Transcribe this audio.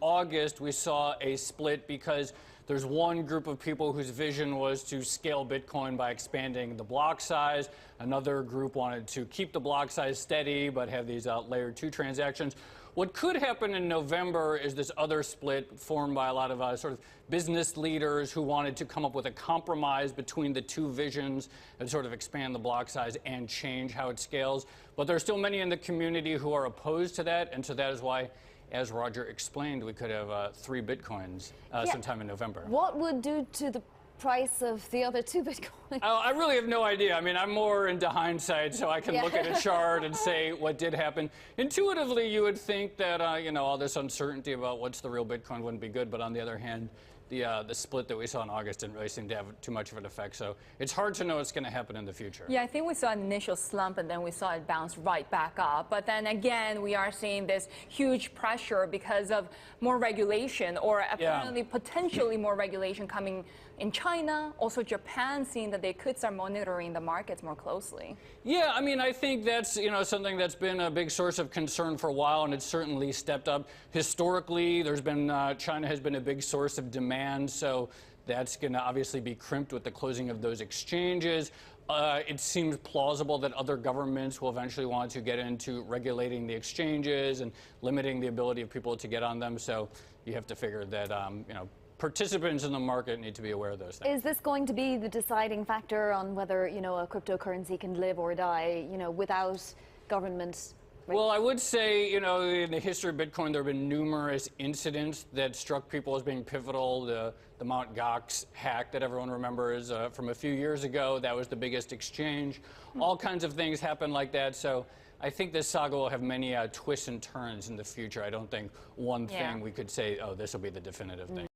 August, we saw a split because there's one group of people whose vision was to scale Bitcoin by expanding the block size. Another group wanted to keep the block size steady but have these layer 2 transactions. What could happen in November is this other split formed by a lot of sort of business leaders who wanted to come up with a compromise between the two visions and sort of expand the block size and change how it scales. But there are still many in the community who are opposed to that, and so that is why, as Roger explained, we could have 3 Bitcoins sometime in November. What would do to the price of the other 2 Bitcoins? I really have no idea. I mean, I'm more into hindsight, so I can look at a chart and say what did happen. Intuitively, you would think that, you know, all this uncertainty about what's the real Bitcoin wouldn't be good, but on the other hand, the split that we saw in August didn't really seem to have too much of an effect. So it's hard to know what's going to happen in the future. Yeah, I think we saw an initial slump and then we saw it bounce right back up. But then again, we are seeing this huge pressure because of more regulation, or apparently potentially more regulation coming in China. Also Japan, seeing that they could start monitoring the markets more closely. Yeah, I mean, I think that's, you know, something that's been a big source of concern for a while, and it's certainly stepped up. Historically, there's been, China has been a big source of demand, so that's going to obviously be crimped with the closing of those exchanges. It seems plausible that other governments will eventually want to get into regulating the exchanges and limiting the ability of people to get on them. So you have to figure that, you know, participants in the market need to be aware of those things. Is this going to be the deciding factor on whether, you know, a cryptocurrency can live or die, you know, without government? Well, I would say, you know, in the history of Bitcoin, there have been numerous incidents that struck people as being pivotal. The Mt. Gox hack that everyone remembers from a few years ago, that was the biggest exchange. All kinds of things happen like that. So I think this saga will have many twists and turns in the future. I don't think one thing we could say, oh, this will be the definitive thing.